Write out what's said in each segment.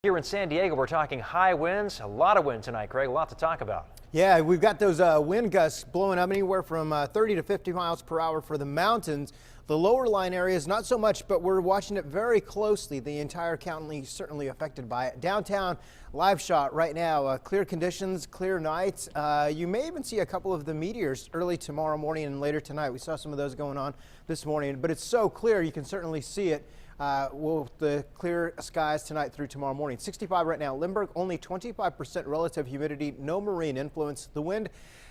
Here in San Diego, we're talking high winds, a lot of wind tonight, Craig, a lot to talk about. Yeah, we've got those wind gusts blowing up anywhere from 30 to 50 miles per hour for the mountains. The lower line areas, not so much, but we're watching it very closely. The entire county certainly affected by it. Downtown, live shot right now, clear conditions, clear nights. You may even see a couple of the meteors early tomorrow morning and later tonight. We saw some of those going on this morning, but it's so clear you can certainly see it. With the clear skies tonight through tomorrow morning. 65 right now. Lindbergh, only 25% relative humidity, no marine influence. The wind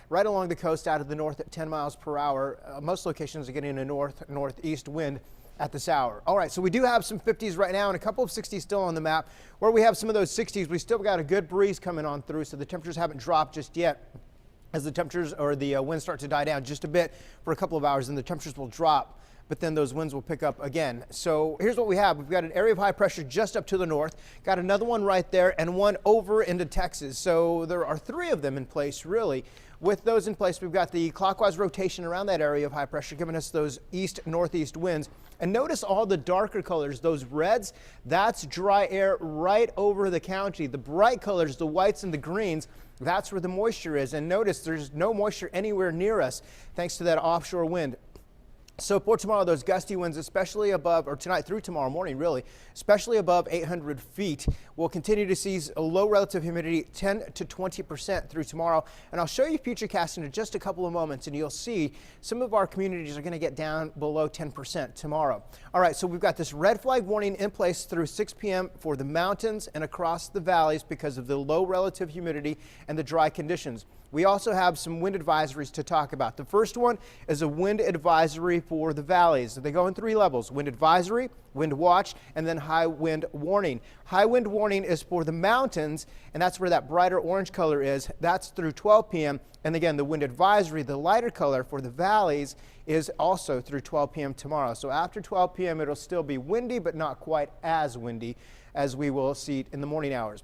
right along the coast out of the north at 10 miles per hour. Most locations are getting a northeast wind at this hour. All right, so we do have some 50s right now and a couple of 60s still on the map. Where we have some of those 60s, we still got a good breeze coming on through, so the temperatures haven't dropped just yet. As the temperatures or the winds start to die down just a bit for a couple of hours, and the temperatures will drop, but then those winds will pick up again. So here's what we have. We've got an area of high pressure just up to the north, got another one right there, and one over into Texas. So there are three of them in place, really. With those in place, we've got the clockwise rotation around that area of high pressure, giving us those east-northeast winds. And notice all the darker colors, those reds, that's dry air right over the county. The bright colors, the whites and the greens, that's where the moisture is. And notice there's no moisture anywhere near us, thanks to that offshore wind. So for tomorrow, those gusty winds, especially above, or tonight through tomorrow morning, really, especially above 800 feet. We'll continue to see a low relative humidity, 10 to 20% through tomorrow. And I'll show you FUTURECAST in just a couple of moments, and you'll see some of our communities are going to get down below 10% tomorrow. All right, so we've got this red flag warning in place through 6 p.m. for the mountains and across the valleys because of the low relative humidity and the dry conditions. We also have some wind advisories to talk about. The first one is a wind advisory for the valleys. They go in three levels: wind advisory, wind watch, and then high wind warning. High wind warning is for the mountains, and that's where that brighter orange color is. That's through 12 p.m. And again, the wind advisory, the lighter color for the valleys, is also through 12 p.m. tomorrow. So after 12 p.m. it'll still be windy, but not quite as windy as we will see in the morning hours.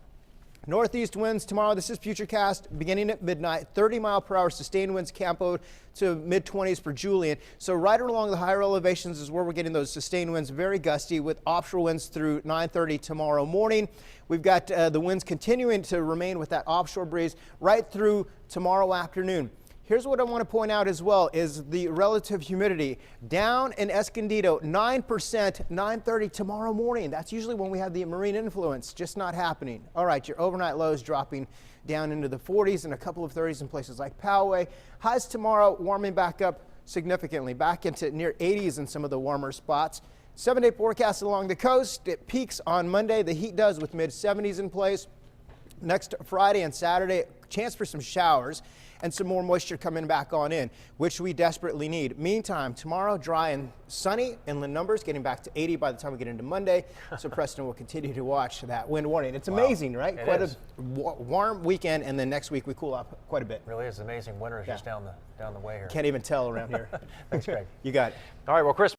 Northeast winds tomorrow. This is FUTURECAST beginning at midnight. 30-mile-per-hour sustained winds, Campo to mid-20s for Julian. So right along the higher elevations is where we're getting those sustained winds, very gusty, with offshore winds through 9:30 tomorrow morning. We've got the winds continuing to remain with that offshore breeze right through tomorrow afternoon. Here's what I want to point out as well is the relative humidity. Down in Escondido, 9%, 9:30 tomorrow morning. That's usually when we have the marine influence, just not happening. All right, your overnight lows dropping down into the 40s and a couple of 30s in places like Poway. Highs tomorrow warming back up significantly, back into near 80s in some of the warmer spots. 7-day forecast along the coast. It peaks on Monday. The heat does with mid-70s in place. Next Friday and Saturday, chance for some showers and some more moisture coming back on in, which we desperately need. Meantime, tomorrow, dry and sunny, inland numbers getting back to 80 by the time we get into Monday. So Preston will continue to watch that wind warning. It's amazing, right? Quite a warm weekend, and then next week we cool off quite a bit. It really is amazing. Winter is just down the way here. Can't even tell around here. Thanks, Craig. You got it. All right, well, Chris.